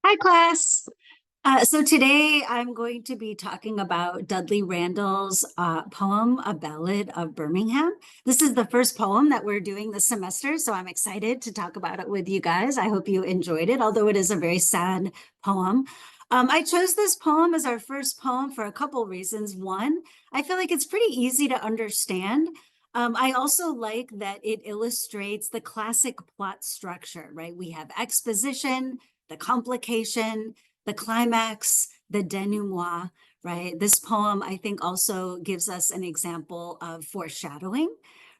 Hi, class. So today I'm going to be talking about Dudley Randall's poem, A Ballad of Birmingham. This is the first poem that we're doing this semester, so I'm excited to talk about it with you guys. I hope you enjoyed it, although it is a very sad poem. I chose this poem as our first poem for a couple reasons. One, I feel like it's pretty easy to understand. I also like that it illustrates the classic plot structure, right? We have exposition, the complication, the climax, the denouement, right? This poem, I think, also gives us an example of foreshadowing,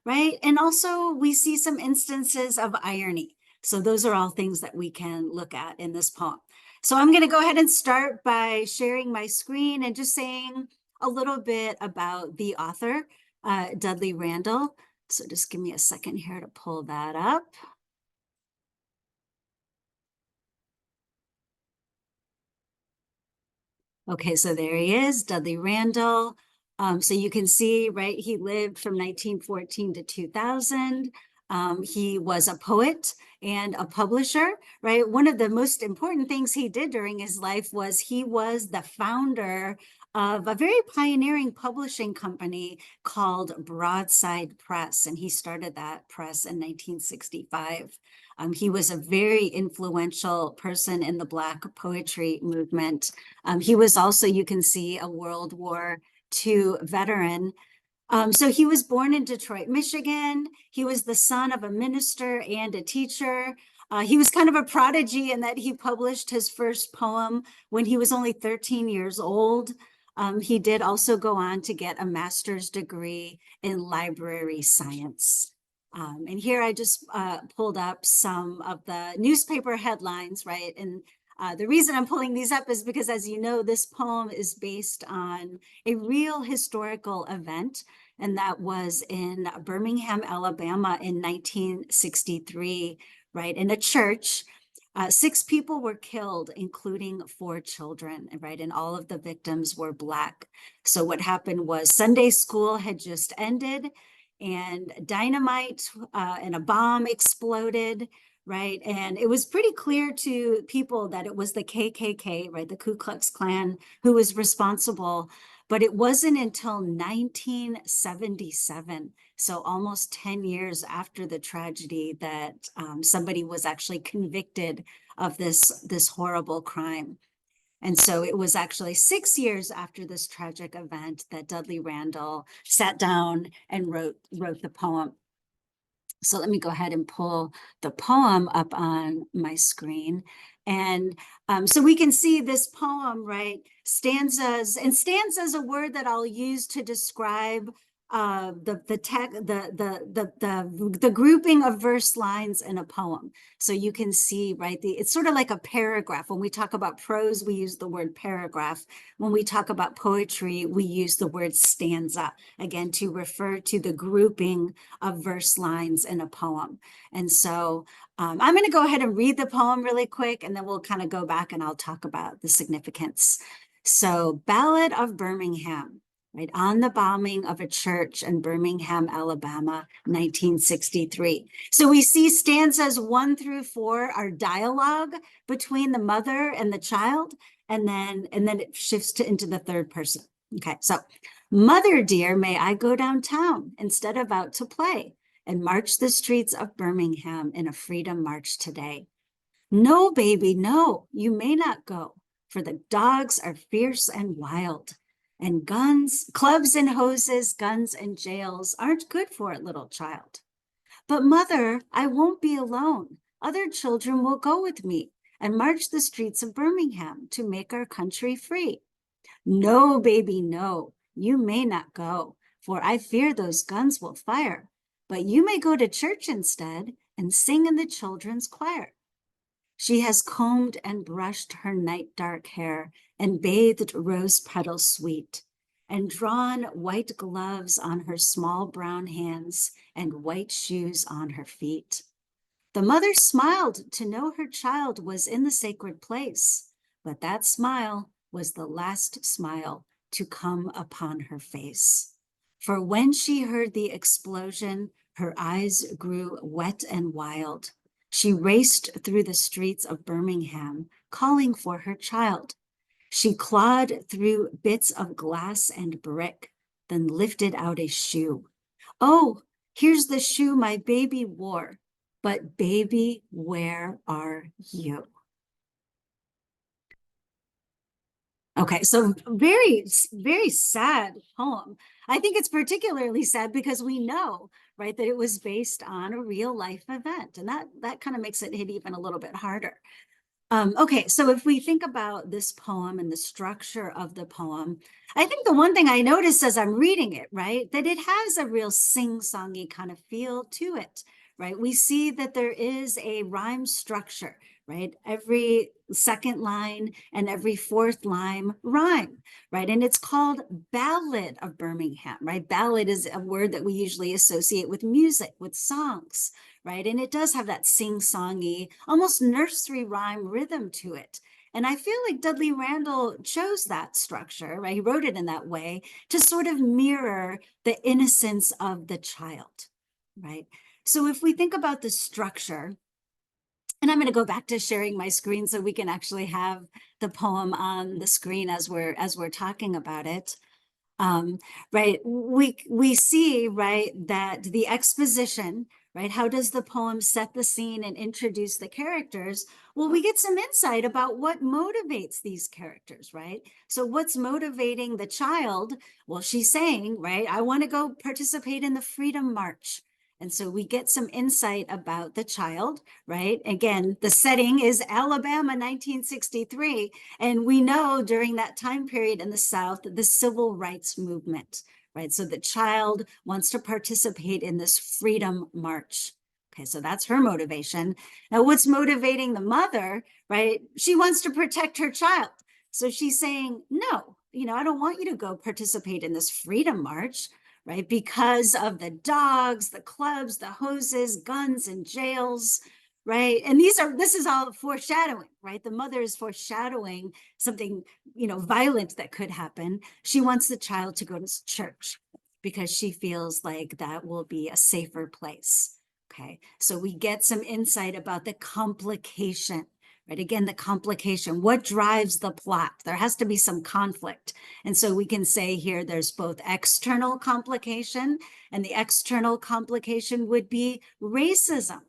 right? And also, we see some instances of irony. So, those are all things that we can look at in this poem. So, I'm going to go ahead and start by sharing my screen and just saying a little bit about the author, Dudley Randall. So, just give me a second here to pull that up. Okay, so there he is, Dudley Randall. So you can see, right, he lived from 1914 to 2000. He was a poet and a publisher, right? One of the most important things he did during his life was he was the founder of a very pioneering publishing company called Broadside Press, and he started that press in 1965. He was a very influential person in the Black poetry movement. He was also, you can see, a World War II veteran. So he was born in Detroit, Michigan. He was the son of a minister and a teacher. He was kind of a prodigy in that he published his first poem when he was only 13 years old. He did also go on to get a master's degree in library science. And here I just pulled up some of the newspaper headlines, right? And the reason I'm pulling these up is because, as you know, this poem is based on a real historical event, and that was in Birmingham, Alabama in 1963, right? In a church. 6 people were killed, including 4 children, right? And all of the victims were Black. So what happened was Sunday school had just ended, and dynamite and a bomb exploded, right? And it was pretty clear to people that it was the KKK, right, the Ku Klux Klan, who was responsible. But it wasn't until 1977, so almost 10 years after the tragedy, that somebody was actually convicted of this horrible crime. And so it was actually 6 years after this tragic event that Dudley Randall sat down and wrote the poem. So let me go ahead and pull the poem up on my screen. And so we can see this poem, right? Stanzas, and stanza is a word that I'll use to describe the grouping of verse lines in a poem. So you can see, right, it's sort of like a paragraph. When we talk about prose, we use the word paragraph. When we talk about poetry, we use the word stanza, again, to refer to the grouping of verse lines in a poem. And so I'm going to go ahead and read the poem really quick, and then we'll kind of go back and I'll talk about the significance. So, Ballad of Birmingham, right, on the bombing of a church in Birmingham, Alabama, 1963. So we see stanzas 1 through 4 are dialogue between the mother and the child, and then it shifts into the third person. Okay, so mother dear, may I go downtown instead of out to play and march the streets of Birmingham in a freedom march today? No, baby, no, you may not go, for the dogs are fierce and wild, and guns, clubs and hoses, guns and jails aren't good for a little child. But mother, I won't be alone. Other children will go with me and march the streets of Birmingham to make our country free. No, baby, no, you may not go, for I fear those guns will fire. But you may go to church instead and sing in the children's choir. She has combed and brushed her night dark hair and bathed rose petals sweet, and drawn white gloves on her small brown hands and white shoes on her feet. The mother smiled to know her child was in the sacred place, but that smile was the last smile to come upon her face. For when she heard the explosion, her eyes grew wet and wild. She raced through the streets of Birmingham, calling for her child. She clawed through bits of glass and brick, then lifted out a shoe. Oh, here's the shoe my baby wore. But baby, where are you? Okay, so very sad poem. I think it's particularly sad because we know, right, that it was based on a real life event, and that kind of makes it hit even a little bit harder. Okay, so if we think about this poem and the structure of the poem, I think the one thing I noticed as I'm reading it, right, that it has a real sing-songy kind of feel to it, right? We see that there is a rhyme structure, right? Every second line and every fourth line rhyme, right? And it's called Ballad of Birmingham, right? Ballad is a word that we usually associate with music, with songs, right? And it does have that sing-songy, almost nursery rhyme rhythm to it. And I feel like Dudley Randall chose that structure, right? He wrote it in that way to sort of mirror the innocence of the child, right? So if we think about the structure, and I'm going to go back to sharing my screen so we can actually have the poem on the screen as we're talking about it. um, right? We see, right, that the exposition, right? How does the poem set the scene and introduce the characters? Well, we get some insight about what motivates these characters, right? So what's motivating the child? Well, she's saying, right, I want to go participate in the Freedom March. And so we get some insight about the child, right? Again, the setting is Alabama, 1963. And we know during that time period in the South, the civil rights movement, right? So the child wants to participate in this freedom march. Okay, so that's her motivation. Now, what's motivating the mother, right? She wants to protect her child. So she's saying, no, I don't want you to go participate in this freedom march, right? Because of the dogs, the clubs, the hoses, guns, and jails, right? And this is all foreshadowing, right? The mother is foreshadowing something, violent that could happen. She wants the child to go to church because she feels like that will be a safer place. Okay, so we get some insight about the complication, right? Again, the complication, what drives the plot? There has to be some conflict. And so we can say here there's both external complication, and the external complication would be racism,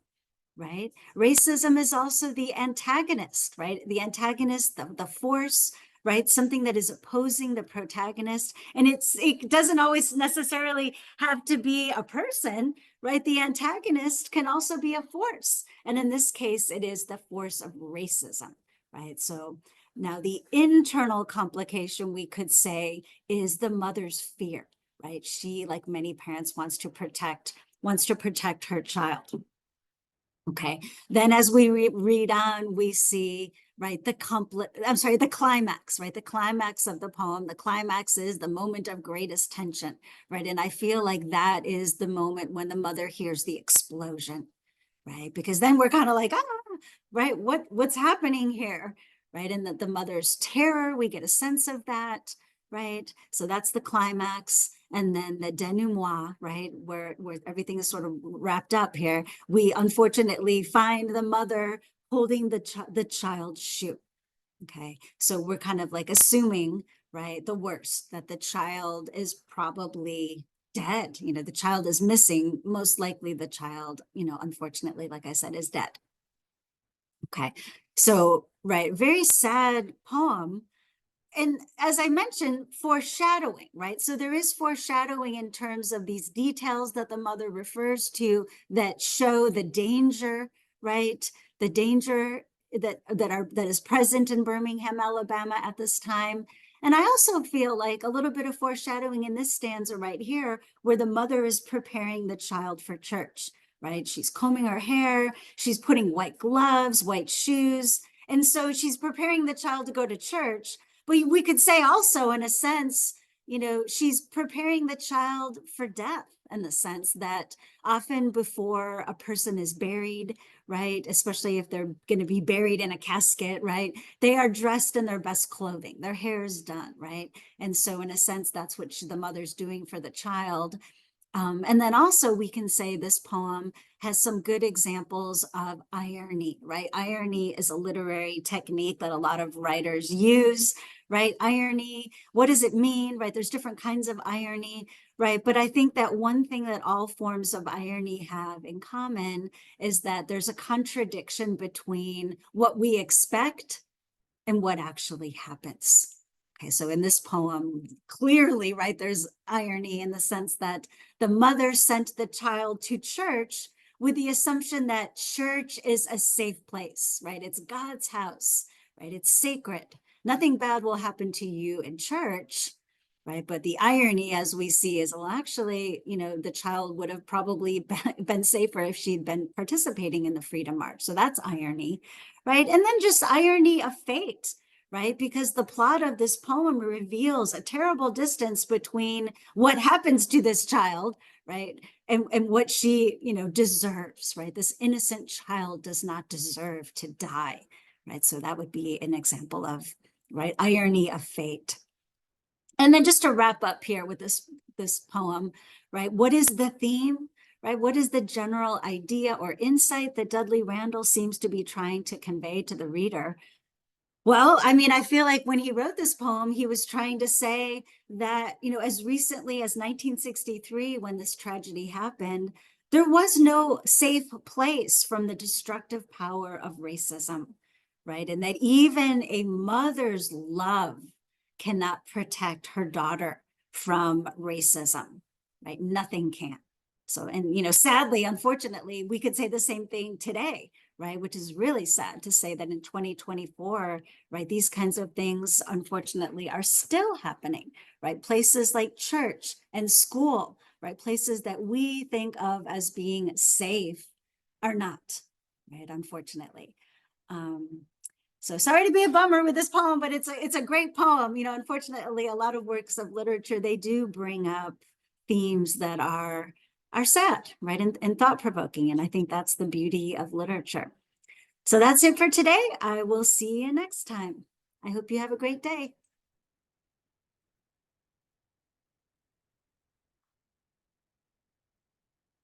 right? Racism is also the antagonist, right? The antagonist, the force, right? Something that is opposing the protagonist. And it doesn't always necessarily have to be a person, right? The antagonist can also be a force. And in this case, it is the force of racism, right? So now the internal complication, we could say, is the mother's fear, right? She, like many parents, wants to protect her child. Okay, then as we read on, we see, right, the climax, right? The climax of the poem. The climax is the moment of greatest tension, right? And I feel like that is the moment when the mother hears the explosion, right? Because then we're kind of like, right, what's happening here, right? And the mother's terror, we get a sense of that, right? So that's the climax. And then the denouement, right, where everything is sort of wrapped up here. We unfortunately find the mother holding the child's shoe. Okay, so we're kind of like assuming, right, the worst, that the child is probably dead. The child is missing. Most likely the child, unfortunately, like I said, is dead. Okay, so, right, very sad poem. And as I mentioned, foreshadowing, right? So there is foreshadowing in terms of these details that the mother refers to that show the danger, right? The danger that is present in Birmingham, Alabama at this time. And I also feel like a little bit of foreshadowing in this stanza right here, where the mother is preparing the child for church, right? She's combing her hair, she's putting white gloves, white shoes. And so she's preparing the child to go to church. But we could say also, in a sense, she's preparing the child for death, in the sense that often before a person is buried, right, especially if they're going to be buried in a casket, right, they are dressed in their best clothing. Their hair is done, right? And so in a sense, that's what the mother's doing for the child. And then also we can say this poem has some good examples of irony, right? Irony is a literary technique that a lot of writers use, right? Irony, what does it mean, right? There's different kinds of irony, right? But I think that one thing that all forms of irony have in common is that there's a contradiction between what we expect and what actually happens. Okay, so in this poem, clearly, right, there's irony in the sense that the mother sent the child to church with the assumption that church is a safe place, right? It's God's house, right? It's sacred. Nothing bad will happen to you in church, right? But the irony, as we see, is, well, actually, the child would have probably been safer if she'd been participating in the Freedom March. So that's irony, right? And then just irony of fate, right? Because the plot of this poem reveals a terrible distance between what happens to this child, right? And what she, deserves, right? This innocent child does not deserve to die, right? So that would be an example of, right, irony of fate. And then just to wrap up here with this poem, right? What is the theme? Right? What is the general idea or insight that Dudley Randall seems to be trying to convey to the reader? Well, I mean, I feel like when he wrote this poem, he was trying to say that, as recently as 1963, when this tragedy happened, there was no safe place from the destructive power of racism, right? And that even a mother's love cannot protect her daughter from racism, right? Nothing can. So, and, sadly, unfortunately, we could say the same thing today, right? Which is really sad to say that in 2024, right, these kinds of things, unfortunately, are still happening, right? Places like church and school, right? Places that we think of as being safe are not, right? Unfortunately. So sorry to be a bummer with this poem, but it's a great poem. Unfortunately, a lot of works of literature, they do bring up themes that are sad, right? And thought-provoking. And I think that's the beauty of literature. So that's it for today. I will see you next time. I hope you have a great day.